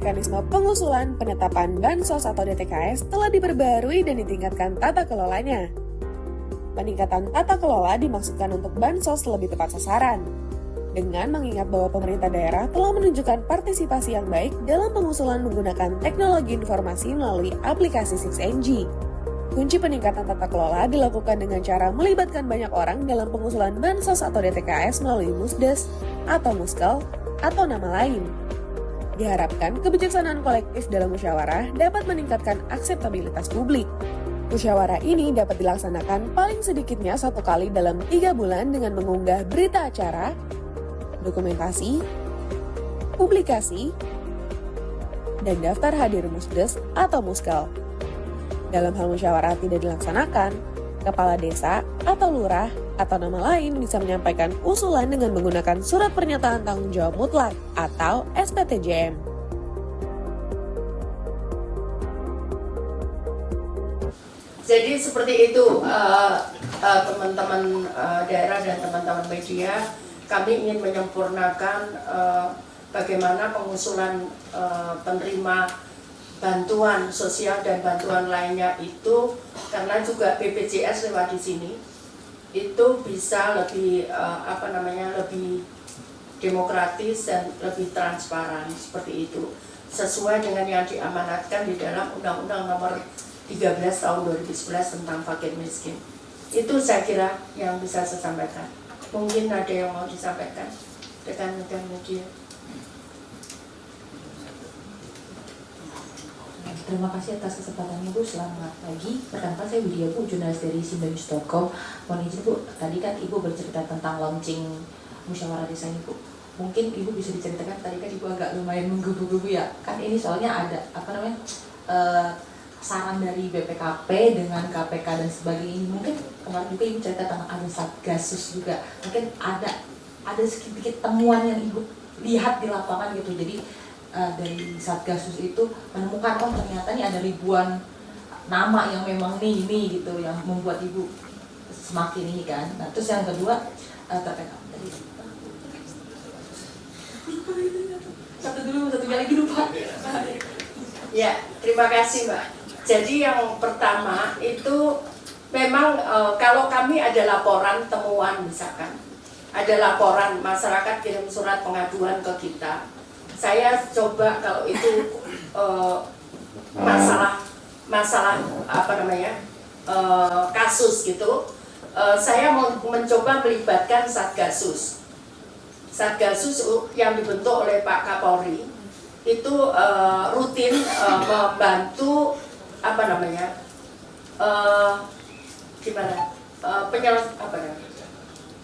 mekanisme pengusulan penetapan Bansos atau DTKS telah diperbarui dan ditingkatkan tata kelolanya. Peningkatan tata kelola dimaksudkan untuk Bansos lebih tepat sasaran, dengan mengingat bahwa pemerintah daerah telah menunjukkan partisipasi yang baik dalam pengusulan menggunakan teknologi informasi melalui aplikasi 6NG. Kunci peningkatan tata kelola dilakukan dengan cara melibatkan banyak orang dalam pengusulan Bansos atau DTKS melalui Musdes atau Muskel atau nama lain. Diharapkan kebijaksanaan kolektif dalam musyawarah dapat meningkatkan akseptabilitas publik. Musyawarah ini dapat dilaksanakan paling sedikitnya 1 kali dalam 3 bulan dengan mengunggah berita acara, dokumentasi, publikasi, dan daftar hadir Musdes atau Muskel. Dalam hal musyawarah tidak dilaksanakan, kepala desa atau lurah atau nama lain bisa menyampaikan usulan dengan menggunakan surat pernyataan tanggung jawab mutlak atau SPTJM. Jadi seperti itu teman-teman daerah dan teman-teman media, kami ingin menyempurnakan bagaimana pengusulan penerima bantuan sosial dan bantuan lainnya itu, karena juga BPJS lewat di sini itu bisa lebih lebih demokratis dan lebih transparan seperti itu, sesuai dengan yang diamanatkan di dalam Undang-Undang Nomor 13 Tahun 2011 tentang fakir miskin. Itu saya kira yang bisa saya sampaikan. Mungkin ada yang mau disampaikan rekan-rekan media. Terima kasih atas kesempatannya Bu, selamat pagi. Perkenalkan saya Widya Bu, jurnalis dari simbanews.com. Mohon izin Bu, tadi kan Ibu bercerita tentang launching musyawarah desa ini Bu. Mungkin Ibu bisa diceritakan, tadi kan Ibu agak lumayan menggebu-gebu ya. Kan ini soalnya ada saran dari BPKP dengan KPK dan sebagainya. Mungkin kemarin juga Ibu cerita tentang ada Satgasus juga. Mungkin ada sedikit temuan yang Ibu lihat di lapangan gitu. Jadi dari Satgasus itu menemukan ternyata ini ada ribuan nama yang memang ini gitu yang membuat Ibu semakin ini kan. Nah, terus yang kedua terkait tadi satunya lagi lupa. Ya, terima kasih Mbak. Jadi yang pertama itu memang kalau kami ada laporan temuan, misalkan ada laporan masyarakat kirim surat pengaduan ke kita, saya coba kalau itu masalah kasus gitu, saya mencoba melibatkan Satgasus yang dibentuk oleh Pak Kapolri itu rutin membantu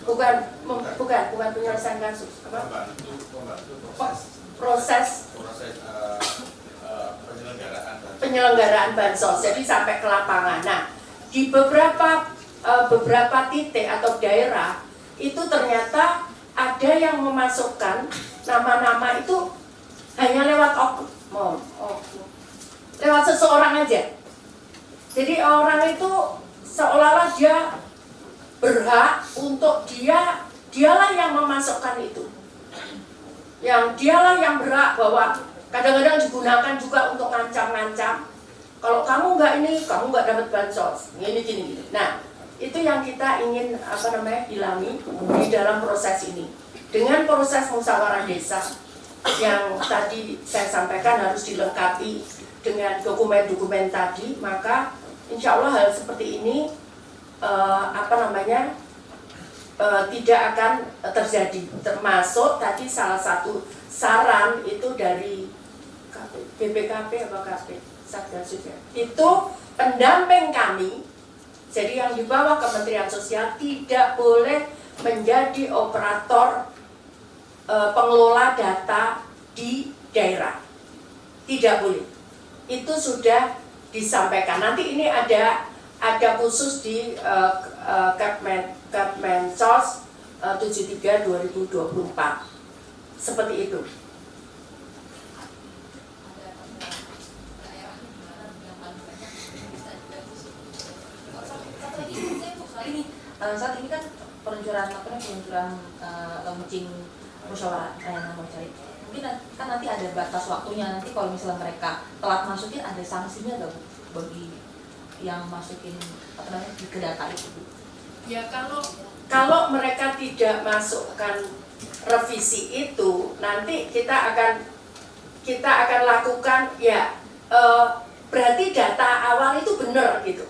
bukan penyelesaian kasus, proses penyelenggaraan bansos, jadi sampai ke lapangan. Nah, di beberapa titik atau daerah itu ternyata ada yang memasukkan nama-nama itu hanya lewat lewat seseorang aja. Jadi orang itu seolah-olah dia berhak untuk dialah yang memasukkan itu. Yang dialah yang berhak, bahwa kadang-kadang digunakan juga untuk ngancam-ngancam. Kalau kamu nggak ini, kamu nggak dapat bansos. Ini gini. Nah, itu yang kita ingin hilami di dalam proses ini. Dengan proses musyawarah desa yang tadi saya sampaikan harus dilengkapi dengan dokumen-dokumen tadi, maka insya Allah hal seperti ini tidak akan terjadi. Termasuk tadi salah satu saran itu dari BPKP atau KP Satgasus ya, itu pendamping kami, jadi yang di bawah Kementerian Sosial tidak boleh menjadi operator pengelola data di daerah, tidak boleh. Itu sudah disampaikan. Nanti ini ada khusus di Kemensos 73/2024 seperti itu. Saat ini kan peluncuran launching musyawarah mungkin mungkin kan nanti ada batas waktunya, nanti kalau misalnya mereka telat masukin ada sanksinya nggak Bu bagi yang masukin apa namanya ke data itu Bu? Ya kalau mereka tidak masukkan revisi itu, nanti kita akan lakukan ya berarti data awal itu benar gitu.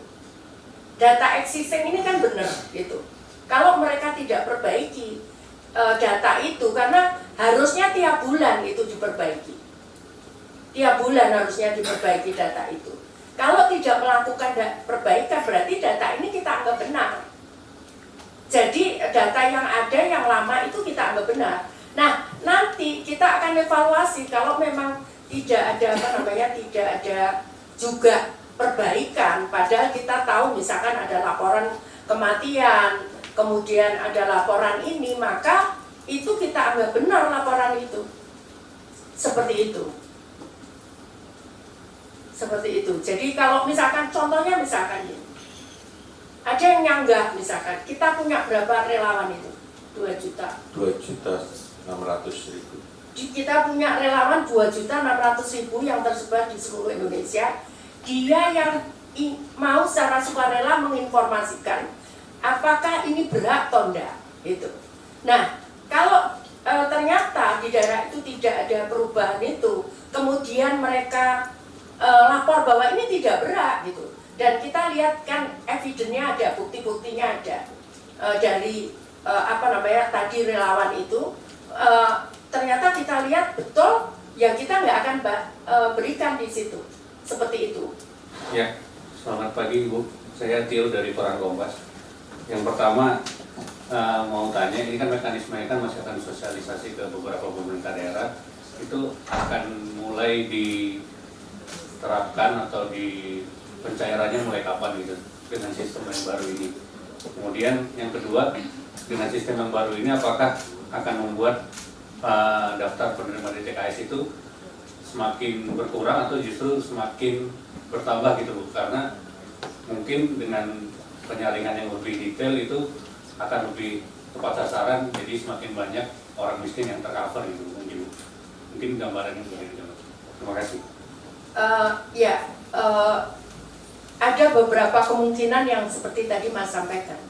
Data existing ini kan benar gitu. Kalau mereka tidak perbaiki data itu, karena harusnya tiap bulan itu diperbaiki. Tiap bulan harusnya diperbaiki data itu. Kalau tidak melakukan perbaikan, berarti data ini kita anggap benar. Jadi data yang ada yang lama itu kita anggap benar. Nah, nanti kita akan evaluasi kalau memang tidak ada juga perbaikan, padahal kita tahu misalkan ada laporan kematian, kemudian ada laporan ini, maka itu kita anggap benar laporan itu. Seperti itu. Jadi kalau misalkan contohnya misalkan ini, ada yang nyanggah misalkan, kita punya berapa relawan itu? 2.600.000. Kita punya relawan 2.600.000 yang tersebar di seluruh Indonesia. Dia yang mau secara sukarela menginformasikan apakah ini berat atau enggak itu. Nah, kalau ternyata di daerah itu tidak ada perubahan itu, kemudian mereka lapor bahwa ini tidak berat gitu, dan kita lihat kan evidennya ada, bukti-buktinya ada dari tadi relawan itu, ternyata kita lihat betul, ya kita nggak akan berikan di situ. Seperti itu. Ya, selamat pagi Ibu. Saya Tio dari Koran Kompas. Yang pertama mau tanya, ini kan mekanismenya kan masih akan sosialisasi ke beberapa pemerintah daerah. Itu akan mulai diterapkan atau di pencairannya mulai kapan gitu dengan sistem yang baru ini. Kemudian yang kedua, dengan sistem yang baru ini apakah akan membuat daftar penerima DTKS itu semakin berkurang atau justru semakin bertambah gitu Bu? Karena mungkin dengan penyaringan yang lebih detail itu akan lebih tepat sasaran, jadi semakin banyak orang miskin yang tercover gitu mungkin. Mungkin gambarannya begitu. Terima kasih. Ada beberapa kemungkinan yang seperti tadi Mas sampaikan.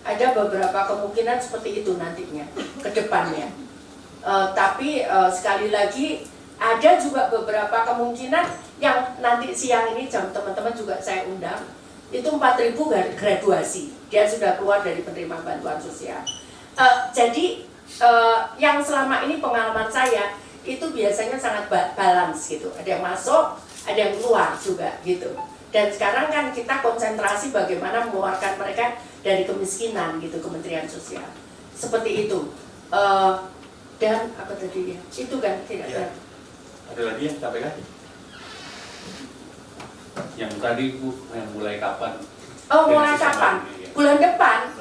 Ada beberapa kemungkinan seperti itu nantinya ke depannya. Tapi sekali lagi ada juga beberapa kemungkinan yang nanti siang ini jam teman-teman juga saya undang, itu 4.000 graduasi, dia sudah keluar dari penerima bantuan sosial. Jadi yang selama ini pengalaman saya itu biasanya sangat balance gitu, ada yang masuk, ada yang keluar juga gitu. Dan sekarang kan kita konsentrasi bagaimana mengeluarkan mereka dari kemiskinan gitu, Kementerian Sosial, seperti itu. Dan apa tadi ya? Itu kan tidak ada. Ada lagi yang sampaikan? Yang tadi Bu, yang mulai kapan? Oh, mulai kapan? Bulan depan.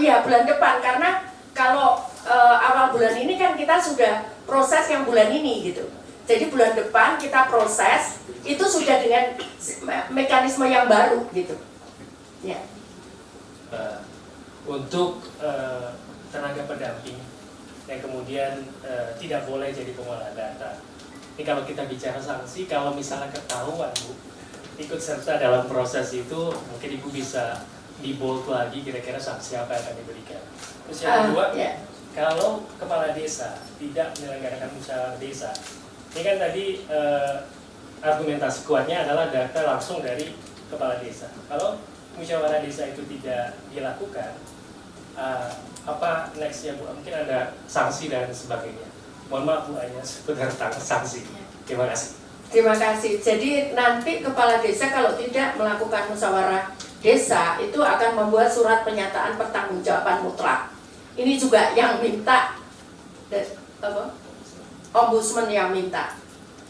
Iya, bulan depan, karena kalau awal bulan ini kan kita sudah proses yang bulan ini gitu. Jadi bulan depan kita proses itu sudah dengan mekanisme yang baru gitu. Ya. Untuk tenaga pendamping yang kemudian tidak boleh jadi pengolah data. Ini kalau kita bicara sanksi, kalau misalnya ketahuan Bu ikut serta dalam proses itu, mungkin Ibu bisa di bold lagi kira-kira sanksi apa yang akan diberikan. Terus yang kedua, kalau kepala desa tidak menyelenggarakan musyawarah desa, ini kan tadi argumentasi kuatnya adalah data langsung dari kepala desa. Kalau musyawarah desa itu tidak dilakukan, apa nextnya Bu? Mungkin ada sanksi dan sebagainya. Mohon maaf Bu, hanya seputar sanksi. Terima kasih. Terima kasih. Jadi nanti kepala desa kalau tidak melakukan musyawarah desa itu akan membuat surat pernyataan pertanggungjawaban mutlak. Ini juga yang minta Ombudsman yang minta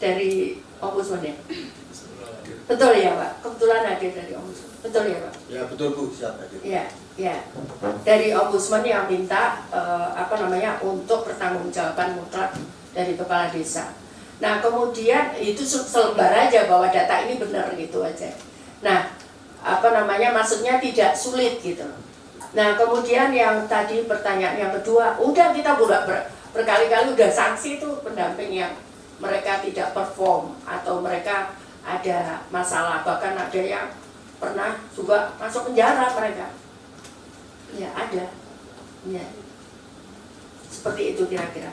dari Ombudsman ya. Betul ya Pak? Kebetulan ada dari Ombudsman. Betul ya Pak? Ya betul Bu, siap hadir. Ya. Dari Ombudsman yang minta untuk pertanggungjawaban mutlak dari kepala desa. Nah kemudian itu selebar aja bahwa data ini benar gitu aja. Nah maksudnya tidak sulit gitu. Nah kemudian yang tadi pertanyaan yang kedua, udah kita berkali-kali udah sanksi itu pendamping yang mereka tidak perform atau mereka ada masalah, bahkan ada yang pernah juga masuk penjara mereka. Ya ada, ya seperti itu kira-kira.